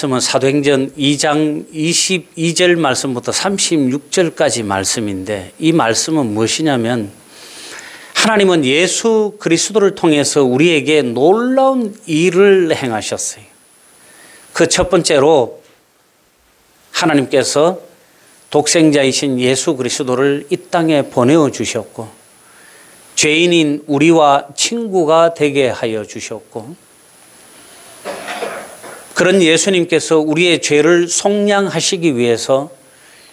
말씀은 사도행전 2장 22절 말씀부터 36절까지 말씀인데, 이 말씀은 무엇이냐면 하나님은 예수 그리스도를 통해서 우리에게 놀라운 일을 행하셨어요. 그 첫 번째로 하나님께서 독생자이신 예수 그리스도를 이 땅에 보내어 주셨고, 죄인인 우리와 친구가 되게 하여 주셨고, 그런 예수님께서 우리의 죄를 속량하시기 위해서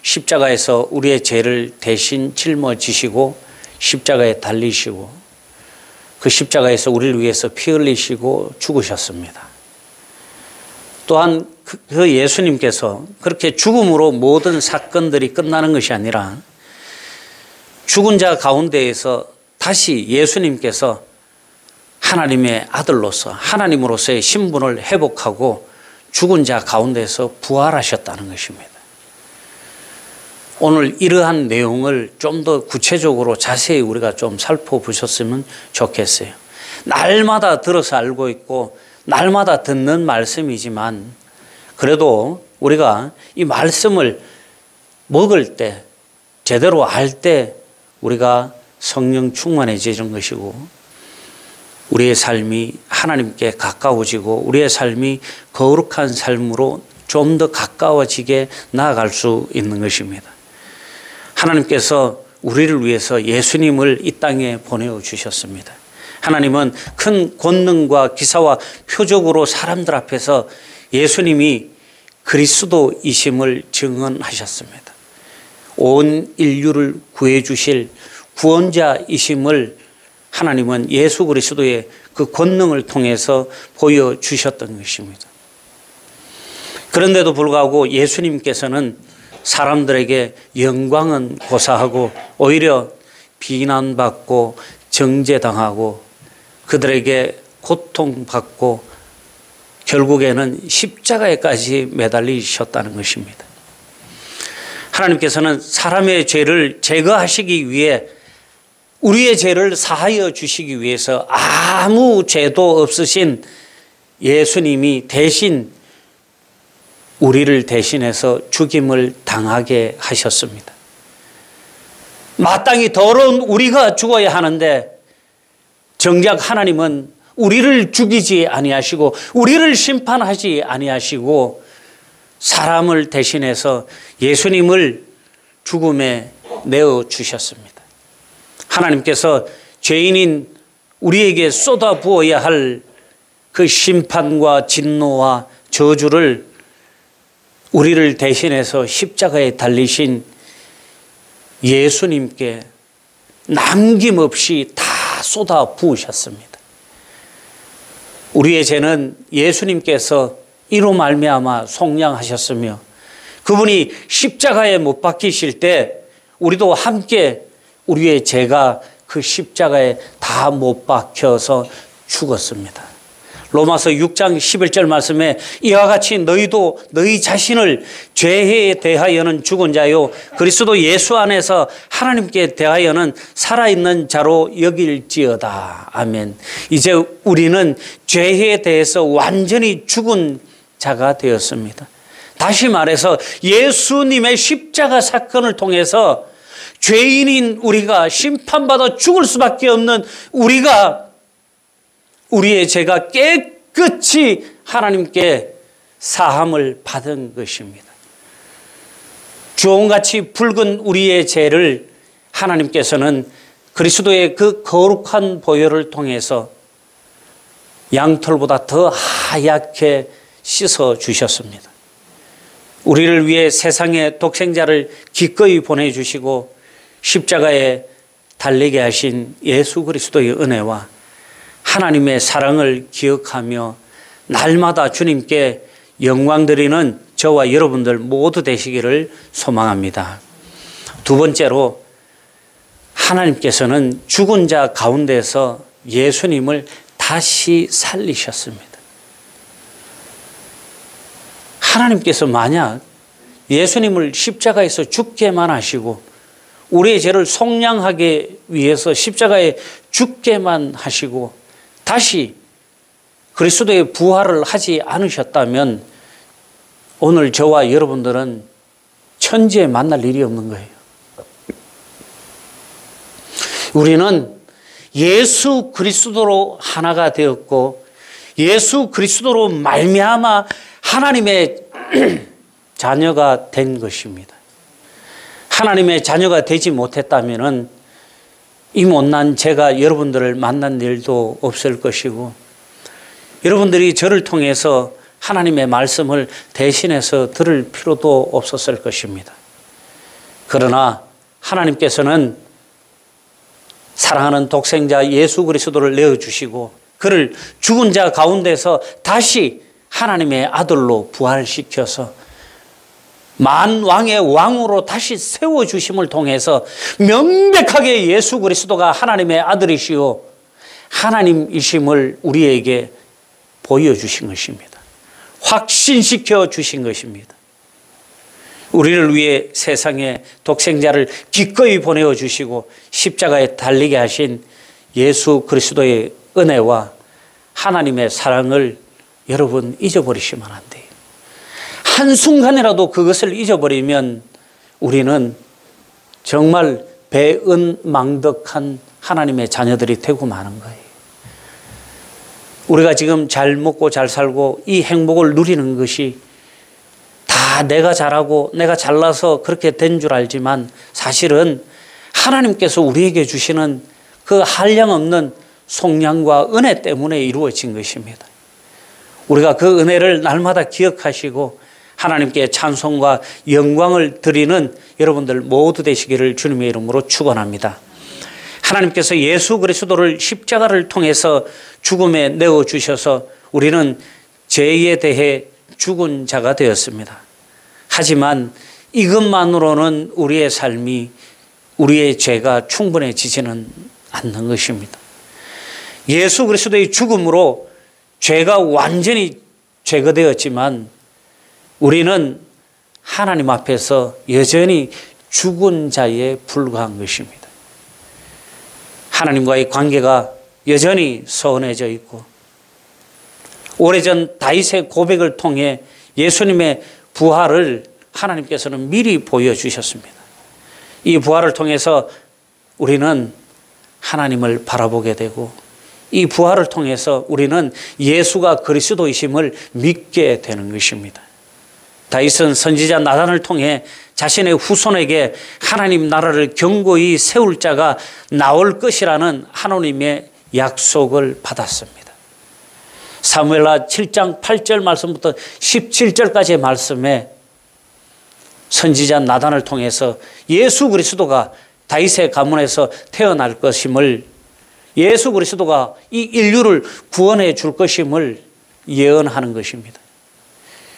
십자가에서 우리의 죄를 대신 짊어지시고 십자가에 달리시고, 그 십자가에서 우리를 위해서 피 흘리시고 죽으셨습니다. 또한 그 예수님께서 그렇게 죽음으로 모든 사건들이 끝나는 것이 아니라 죽은 자 가운데에서 다시 예수님께서 하나님의 아들로서 하나님으로서의 신분을 회복하고 죽은 자 가운데서 부활하셨다는 것입니다. 오늘 이러한 내용을 좀 더 구체적으로 자세히 우리가 좀 살펴보셨으면 좋겠어요. 날마다 들어서 알고 있고 날마다 듣는 말씀이지만, 그래도 우리가 이 말씀을 먹을 때, 제대로 알 때 우리가 성령 충만해지는 것이고, 우리의 삶이 하나님께 가까워지고 우리의 삶이 거룩한 삶으로 좀 더 가까워지게 나아갈 수 있는 것입니다. 하나님께서 우리를 위해서 예수님을 이 땅에 보내어 주셨습니다. 하나님은 큰 권능과 기사와 표적으로 사람들 앞에서 예수님이 그리스도이심을 증언하셨습니다. 온 인류를 구해 주실 구원자이심을 하나님은 예수 그리스도의 그 권능을 통해서 보여주셨던 것입니다. 그런데도 불구하고 예수님께서는 사람들에게 영광은 고사하고 오히려 비난받고 정죄당하고 그들에게 고통받고 결국에는 십자가에까지 매달리셨다는 것입니다. 하나님께서는 사람의 죄를 제거하시기 위해, 우리의 죄를 사하여 주시기 위해서 아무 죄도 없으신 예수님이 대신 우리를 대신해서 죽임을 당하게 하셨습니다. 마땅히 더러운 우리가 죽어야 하는데 정작 하나님은 우리를 죽이지 아니하시고 우리를 심판하지 아니하시고 사람을 대신해서 예수님을 죽음에 내어 주셨습니다. 하나님께서 죄인인 우리에게 쏟아부어야 할 그 심판과 진노와 저주를 우리를 대신해서 십자가에 달리신 예수님께 남김없이 다 쏟아부으셨습니다. 우리의 죄는 예수님께서 이로 말미암아 속량하셨으며, 그분이 십자가에 못 박히실 때 우리도 함께 우리의 죄가 그 십자가에 다 못 박혀서 죽었습니다. 로마서 6장 11절 말씀에 이와 같이 너희도 너희 자신을 죄에 대하여는 죽은 자요 그리스도 예수 안에서 하나님께 대하여는 살아있는 자로 여길지어다. 아멘. 이제 우리는 죄에 대해서 완전히 죽은 자가 되었습니다. 다시 말해서 예수님의 십자가 사건을 통해서 죄인인 우리가, 심판받아 죽을 수밖에 없는 우리가, 우리의 죄가 깨끗이 하나님께 사함을 받은 것입니다. 주홍같이 붉은 우리의 죄를 하나님께서는 그리스도의 그 거룩한 보혈을 통해서 양털보다 더 하얗게 씻어 주셨습니다. 우리를 위해 세상에 독생자를 기꺼이 보내주시고 십자가에 달리게 하신 예수 그리스도의 은혜와 하나님의 사랑을 기억하며 날마다 주님께 영광 드리는 저와 여러분들 모두 되시기를 소망합니다. 두 번째로, 하나님께서는 죽은 자 가운데서 예수님을 다시 살리셨습니다. 하나님께서 만약 예수님을 십자가에서 죽게만 하시고 우리의 죄를 속량하기 위해서 십자가에 죽게만 하시고 다시 그리스도의 부활을 하지 않으셨다면 오늘 저와 여러분들은 천지에 만날 일이 없는 거예요. 우리는 예수 그리스도로 하나가 되었고 예수 그리스도로 말미암아 하나님의 자녀가 된 것입니다. 하나님의 자녀가 되지 못했다면 이 못난 제가 여러분들을 만난 일도 없을 것이고 여러분들이 저를 통해서 하나님의 말씀을 대신해서 들을 필요도 없었을 것입니다. 그러나 하나님께서는 사랑하는 독생자 예수 그리스도를 내어주시고 그를 죽은 자 가운데서 다시 하나님의 아들로 부활시켜서 만왕의 왕으로 다시 세워주심을 통해서 명백하게 예수 그리스도가 하나님의 아들이시오 하나님이심을 우리에게 보여주신 것입니다. 확신시켜 주신 것입니다. 우리를 위해 세상에 독생자를 기꺼이 보내어 주시고 십자가에 달리게 하신 예수 그리스도의 은혜와 하나님의 사랑을 여러분 잊어버리시면 안 돼요. 한순간이라도 그것을 잊어버리면 우리는 정말 배은망덕한 하나님의 자녀들이 되고 마는 거예요. 우리가 지금 잘 먹고 잘 살고 이 행복을 누리는 것이 다 내가 잘하고 내가 잘나서 그렇게 된 줄 알지만 사실은 하나님께서 우리에게 주시는 그 한량없는 속량과 은혜 때문에 이루어진 것입니다. 우리가 그 은혜를 날마다 기억하시고 하나님께 찬송과 영광을 드리는 여러분들 모두 되시기를 주님의 이름으로 축원합니다. 하나님께서 예수 그리스도를 십자가를 통해서 죽음에 내어주셔서 우리는 죄에 대해 죽은 자가 되었습니다. 하지만 이것만으로는 우리의 삶이 우리의 죄가 충분해지지는 않는 것입니다. 예수 그리스도의 죽음으로 죄가 완전히 제거되었지만 우리는 하나님 앞에서 여전히 죽은 자에 불과한 것입니다. 하나님과의 관계가 여전히 서운해져 있고 오래전 다윗의 고백을 통해 예수님의 부활을 하나님께서는 미리 보여주셨습니다. 이 부활을 통해서 우리는 하나님을 바라보게 되고 이 부활을 통해서 우리는 예수가 그리스도이심을 믿게 되는 것입니다. 다윗은 선지자 나단을 통해 자신의 후손에게 하나님 나라를 견고히 세울 자가 나올 것이라는 하나님의 약속을 받았습니다. 사무엘하 7장 8절 말씀부터 17절까지의 말씀에 선지자 나단을 통해서 예수 그리스도가 다윗의 가문에서 태어날 것임을 예수 그리스도가 이 인류를 구원해 줄 것임을 예언하는 것입니다.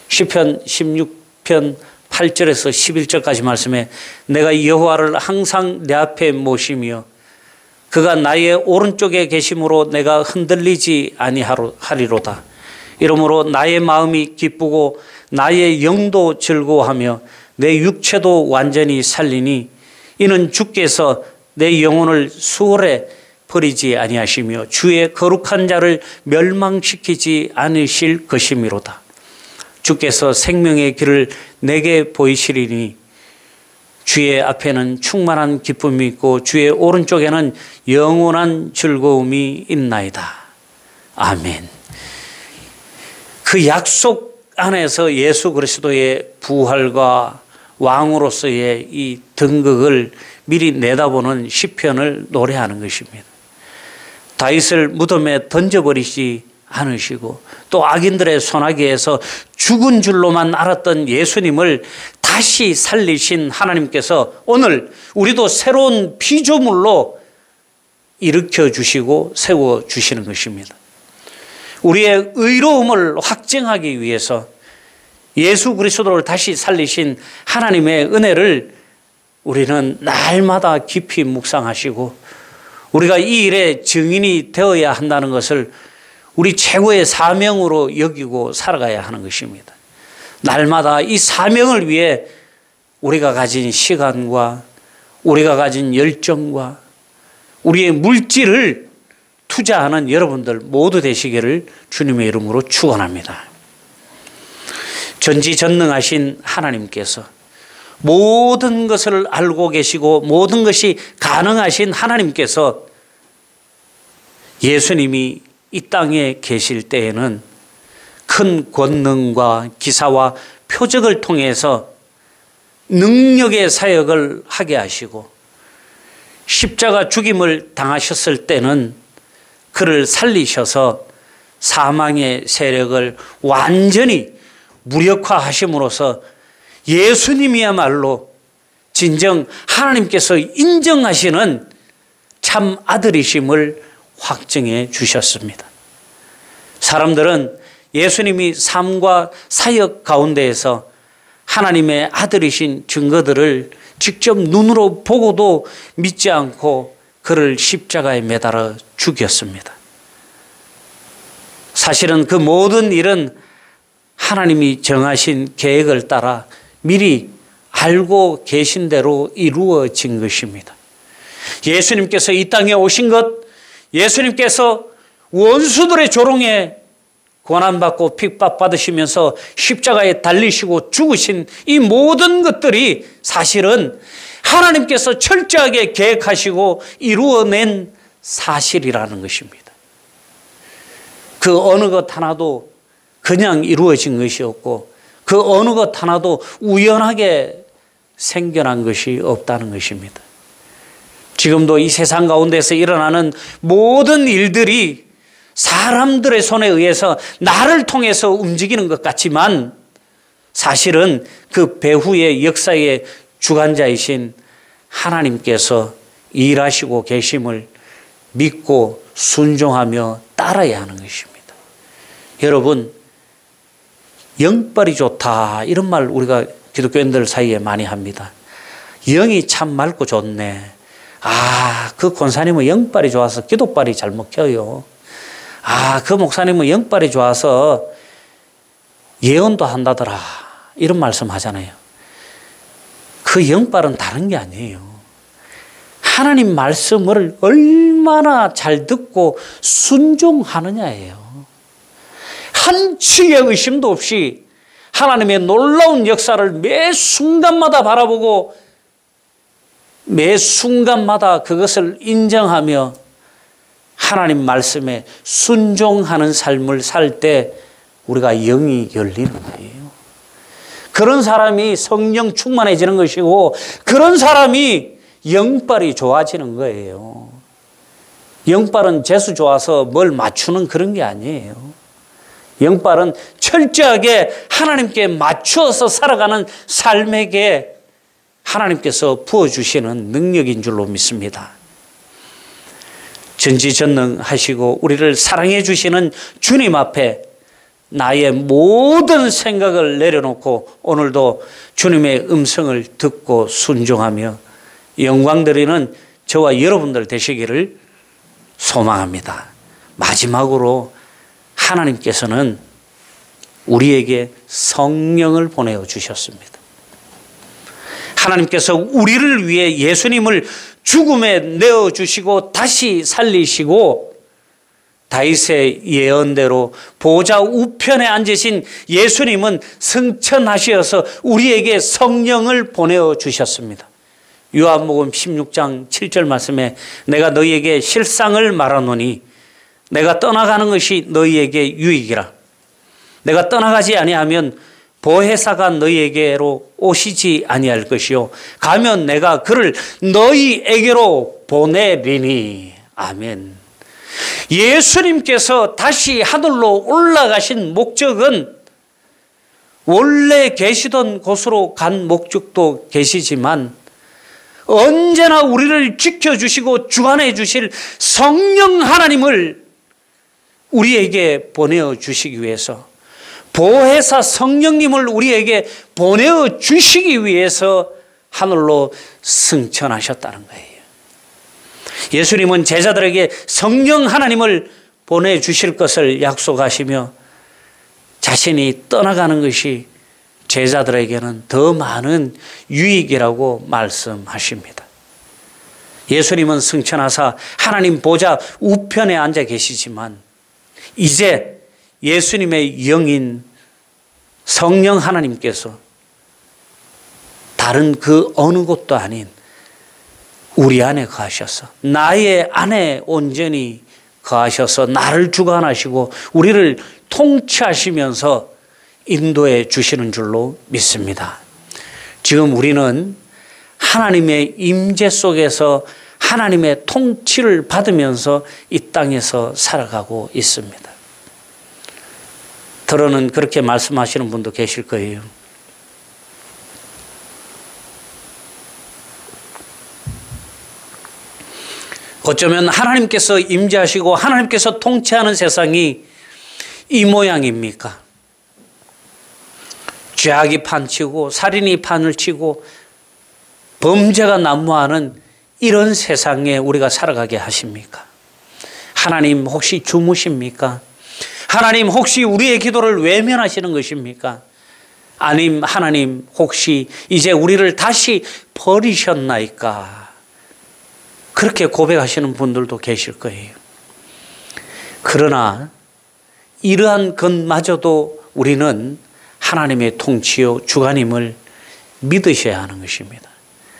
시편 16편 8절에서 11절까지 말씀에 내가 여호와를 항상 내 앞에 모시며 그가 나의 오른쪽에 계심으로 내가 흔들리지 아니하리로다. 이러므로 나의 마음이 기쁘고 나의 영도 즐거워하며 내 육체도 완전히 살리니 이는 주께서 내 영혼을 수월에 버리지 아니하시며 주의 거룩한 자를 멸망시키지 않으실 것이미로다. 주께서 생명의 길을 내게 보이시리니 주의 앞에는 충만한 기쁨이 있고 주의 오른쪽에는 영원한 즐거움이 있나이다. 아멘. 그 약속 안에서 예수 그리스도의 부활과 왕으로서의 이 등극을 미리 내다보는 시편을 노래하는 것입니다. 다윗을 무덤에 던져버리지 않으시고 또 악인들의 손아귀에서 죽은 줄로만 알았던 예수님을 다시 살리신 하나님께서 오늘 우리도 새로운 피조물로 일으켜 주시고 세워 주시는 것입니다. 우리의 의로움을 확증하기 위해서 예수 그리스도를 다시 살리신 하나님의 은혜를 우리는 날마다 깊이 묵상하시고 우리가 이 일의 증인이 되어야 한다는 것을 우리 최고의 사명으로 여기고 살아가야 하는 것입니다. 날마다 이 사명을 위해 우리가 가진 시간과 우리가 가진 열정과 우리의 물질을 투자하는 여러분들 모두 되시기를 주님의 이름으로 축원합니다. 전지전능하신 하나님께서 모든 것을 알고 계시고 모든 것이 가능하신 하나님께서 예수님이 이 땅에 계실 때에는 큰 권능과 기사와 표적을 통해서 능력의 사역을 하게 하시고 십자가 죽임을 당하셨을 때는 그를 살리셔서 사망의 세력을 완전히 무력화하심으로써 예수님이야말로 진정 하나님께서 인정하시는 참 아들이심을 확증해 주셨습니다. 사람들은 예수님이 삶과 사역 가운데에서 하나님의 아들이신 증거들을 직접 눈으로 보고도 믿지 않고 그를 십자가에 매달아 죽였습니다. 사실은 그 모든 일은 하나님이 정하신 계획을 따라 미리 알고 계신 대로 이루어진 것입니다. 예수님께서 이 땅에 오신 것, 예수님께서 원수들의 조롱에 고난받고 핍박받으시면서 십자가에 달리시고 죽으신 이 모든 것들이 사실은 하나님께서 철저하게 계획하시고 이루어낸 사실이라는 것입니다. 그 어느 것 하나도 그냥 이루어진 것이 없고 그 어느 것 하나도 우연하게 생겨난 것이 없다는 것입니다. 지금도 이 세상 가운데서 일어나는 모든 일들이 사람들의 손에 의해서 나를 통해서 움직이는 것 같지만 사실은 그 배후의 역사의 주관자이신 하나님께서 일하시고 계심을 믿고 순종하며 따라야 하는 것입니다. 여러분, 영빨이 좋다 이런 말 우리가 기독교인들 사이에 많이 합니다. 영이 참 맑고 좋네. 그 권사님은 영빨이 좋아서 기도빨이 잘 먹혀요. 그 목사님은 영빨이 좋아서 예언도 한다더라 이런 말씀 하잖아요. 그 영빨은 다른 게 아니에요. 하나님 말씀을 얼마나 잘 듣고 순종하느냐예요. 한치의 의심도 없이 하나님의 놀라운 역사를 매 순간마다 바라보고 매 순간마다 그것을 인정하며 하나님 말씀에 순종하는 삶을 살 때 우리가 영이 열리는 거예요. 그런 사람이 성령 충만해지는 것이고 그런 사람이 영빨이 좋아지는 거예요. 영빨은 재수 좋아서 뭘 맞추는 그런 게 아니에요. 영빨은 철저하게 하나님께 맞추어서 살아가는 삶에게 하나님께서 부어주시는 능력인 줄로 믿습니다. 전지전능하시고 우리를 사랑해 주시는 주님 앞에 나의 모든 생각을 내려놓고 오늘도 주님의 음성을 듣고 순종하며 영광드리는 저와 여러분들 되시기를 소망합니다. 마지막으로 하나님께서는 우리에게 성령을 보내어 주셨습니다. 하나님께서 우리를 위해 예수님을 죽음에 내어주시고 다시 살리시고 다윗의 예언대로 보좌 우편에 앉으신 예수님은 승천하시어서 우리에게 성령을 보내어 주셨습니다. 요한복음 16장 7절 말씀에 내가 너희에게 실상을 말하노니 내가 떠나가는 것이 너희에게 유익이라. 내가 떠나가지 아니하면 보혜사가 너희에게로 오시지 아니할 것이요 가면 내가 그를 너희에게로 보내리니. 아멘. 예수님께서 다시 하늘로 올라가신 목적은 원래 계시던 곳으로 간 목적도 계시지만 언제나 우리를 지켜주시고 주관해 주실 성령 하나님을 우리에게 보내어 주시기 위해서, 보혜사 성령님을 우리에게 보내어 주시기 위해서 하늘로 승천하셨다는 거예요. 예수님은 제자들에게 성령 하나님을 보내주실 것을 약속하시며 자신이 떠나가는 것이 제자들에게는 더 많은 유익이라고 말씀하십니다. 예수님은 승천하사 하나님 보좌 우편에 앉아 계시지만 이제 예수님의 영인 성령 하나님께서 다른 그 어느 곳도 아닌 우리 안에 거하셔서 나의 안에 온전히 거하셔서 나를 주관하시고 우리를 통치하시면서 인도해 주시는 줄로 믿습니다. 지금 우리는 하나님의 임재 속에서 하나님의 통치를 받으면서 이 땅에서 살아가고 있습니다. 들어는 그렇게 말씀하시는 분도 계실 거예요. 어쩌면 하나님께서 임재하시고 하나님께서 통치하는 세상이 이 모양입니까? 죄악이 판치고 살인이 판을 치고 범죄가 난무하는 이런 세상에 우리가 살아가게 하십니까? 하나님 혹시 주무십니까? 하나님 혹시 우리의 기도를 외면하시는 것입니까? 아님 하나님 혹시 이제 우리를 다시 버리셨나이까? 그렇게 고백하시는 분들도 계실 거예요. 그러나 이러한 것마저도 우리는 하나님의 통치요 주관임을 믿으셔야 하는 것입니다.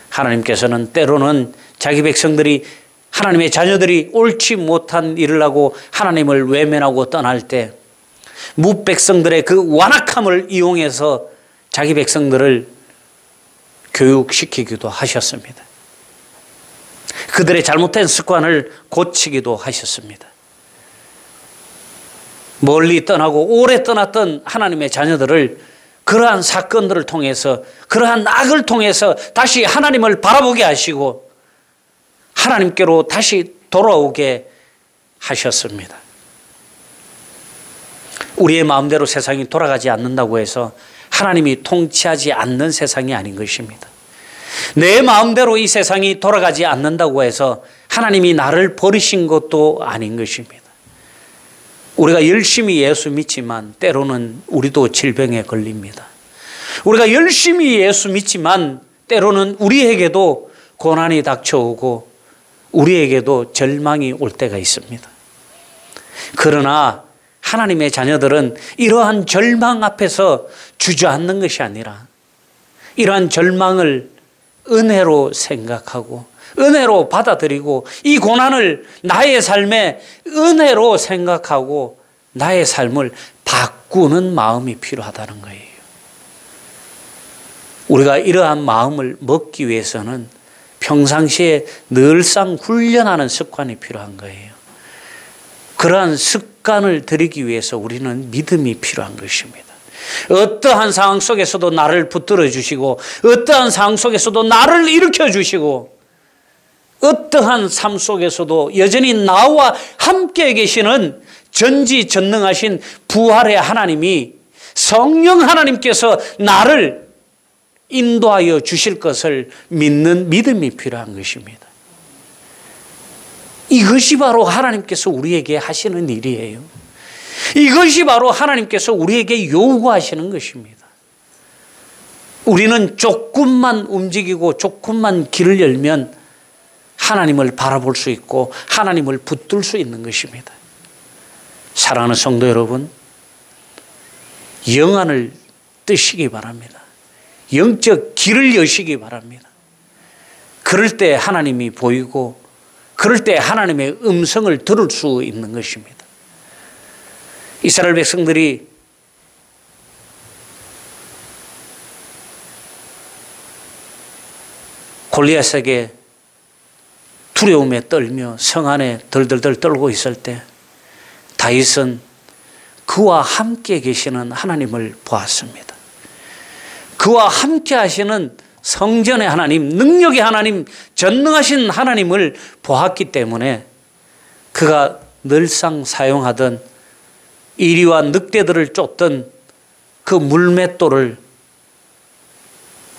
하나님께서는 때로는 자기 백성들이 하나님의 자녀들이 옳지 못한 일을 하고 하나님을 외면하고 떠날 때 무백성들의 그 완악함을 이용해서 자기 백성들을 교육시키기도 하셨습니다. 그들의 잘못된 습관을 고치기도 하셨습니다. 멀리 떠나고 오래 떠났던 하나님의 자녀들을 그러한 사건들을 통해서 그러한 악을 통해서 다시 하나님을 바라보게 하시고 하나님께로 다시 돌아오게 하셨습니다. 우리의 마음대로 세상이 돌아가지 않는다고 해서 하나님이 통치하지 않는 세상이 아닌 것입니다. 내 마음대로 이 세상이 돌아가지 않는다고 해서 하나님이 나를 버리신 것도 아닌 것입니다. 우리가 열심히 예수 믿지만 때로는 우리도 질병에 걸립니다. 우리가 열심히 예수 믿지만 때로는 우리에게도 고난이 닥쳐오고 우리에게도 절망이 올 때가 있습니다. 그러나 하나님의 자녀들은 이러한 절망 앞에서 주저앉는 것이 아니라 이러한 절망을 은혜로 생각하고 은혜로 받아들이고 이 고난을 나의 삶의 은혜로 생각하고 나의 삶을 바꾸는 마음이 필요하다는 거예요. 우리가 이러한 마음을 먹기 위해서는 평상시에 늘상 훈련하는 습관이 필요한 거예요. 그러한 습관을 들이기 위해서 우리는 믿음이 필요한 것입니다. 어떠한 상황 속에서도 나를 붙들어 주시고 어떠한 상황 속에서도 나를 일으켜 주시고 어떠한 삶 속에서도 여전히 나와 함께 계시는 전지전능하신 부활의 하나님이 성령 하나님께서 나를 인도하여 주실 것을 믿는 믿음이 필요한 것입니다. 이것이 바로 하나님께서 우리에게 하시는 일이에요. 이것이 바로 하나님께서 우리에게 요구하시는 것입니다. 우리는 조금만 움직이고 조금만 길을 열면 하나님을 바라볼 수 있고 하나님을 붙들 수 있는 것입니다. 사랑하는 성도 여러분, 영안을 뜨시기 바랍니다. 영적 길을 여시기 바랍니다. 그럴 때 하나님이 보이고 그럴 때 하나님의 음성을 들을 수 있는 것입니다. 이스라엘 백성들이 골리앗에게 두려움에 떨며 성 안에 덜덜덜 떨고 있을 때 다윗은 그와 함께 계시는 하나님을 보았습니다. 그와 함께 하시는 성전의 하나님, 능력의 하나님, 전능하신 하나님을 보았기 때문에 그가 늘상 사용하던 이리와 늑대들을 쫓던 그 물맷돌을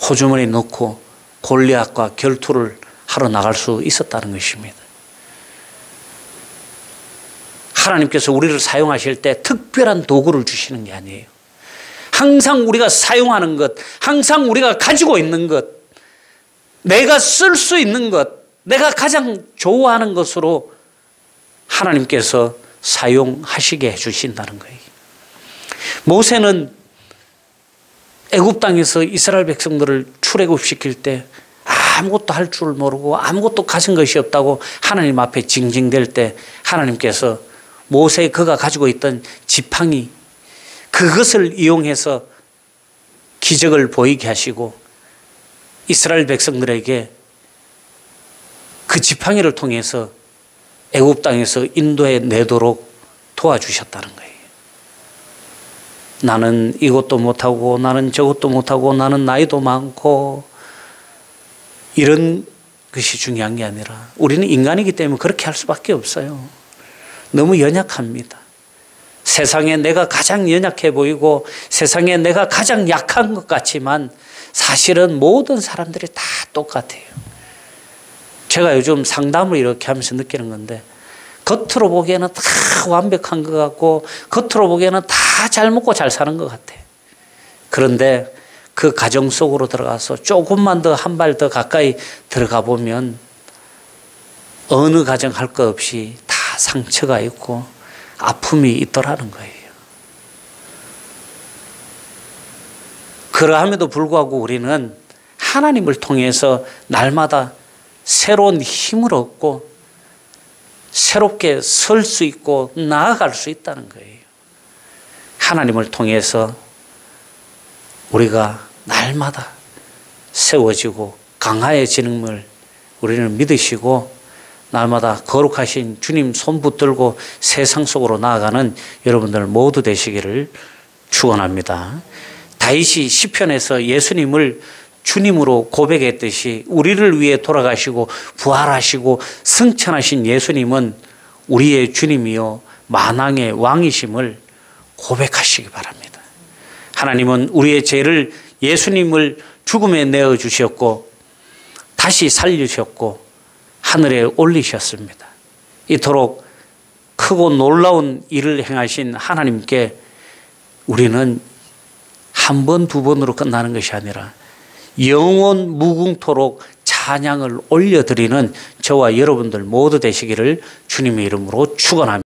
호주머니에 넣고 골리앗과 결투를 하러 나갈 수 있었다는 것입니다. 하나님께서 우리를 사용하실 때 특별한 도구를 주시는 게 아니에요. 항상 우리가 사용하는 것, 항상 우리가 가지고 있는 것, 내가 쓸 수 있는 것, 내가 가장 좋아하는 것으로 하나님께서 사용하시게 해주신다는 거예요. 모세는 애굽 땅에서 이스라엘 백성들을 출애굽시킬 때 아무것도 할 줄 모르고 아무것도 가진 것이 없다고 하나님 앞에 징징댈 때 하나님께서 모세 그가 가지고 있던 지팡이 그것을 이용해서 기적을 보이게 하시고 이스라엘 백성들에게 그 지팡이를 통해서 애굽 땅에서 인도해 내도록 도와주셨다는 거예요. 나는 이것도 못하고 나는 저것도 못하고 나는 나이도 많고 이런 것이 중요한 게 아니라 우리는 인간이기 때문에 그렇게 할 수밖에 없어요. 너무 연약합니다. 세상에 내가 가장 연약해 보이고 세상에 내가 가장 약한 것 같지만 사실은 모든 사람들이 다 똑같아요. 제가 요즘 상담을 이렇게 하면서 느끼는 건데 겉으로 보기에는 다 완벽한 것 같고 겉으로 보기에는 다 잘 먹고 잘 사는 것 같아요. 그런데 그 가정 속으로 들어가서 조금만 더 한 발 더 가까이 들어가 보면 어느 가정 할 것 없이 다 상처가 있고 아픔이 있더라는 거예요. 그러함에도 불구하고 우리는 하나님을 통해서 날마다 새로운 힘을 얻고 새롭게 설 수 있고 나아갈 수 있다는 거예요. 하나님을 통해서 우리가 날마다 세워지고 강화해지는 걸 우리는 믿으시고 날마다 거룩하신 주님 손 붙들고 세상 속으로 나아가는 여러분들 모두 되시기를 축원합니다. 다윗이 시편에서 예수님을 주님으로 고백했듯이 우리를 위해 돌아가시고 부활하시고 승천하신 예수님은 우리의 주님이요 만왕의 왕이심을 고백하시기 바랍니다. 하나님은 우리의 죄를 예수님을 죽음에 내어 주셨고 다시 살리셨고 하늘에 올리셨습니다. 이토록 크고 놀라운 일을 행하신 하나님께 우리는 한 번, 두 번으로 끝나는 것이 아니라 영원 무궁토록 찬양을 올려드리는 저와 여러분들 모두 되시기를 주님의 이름으로 축원합니다.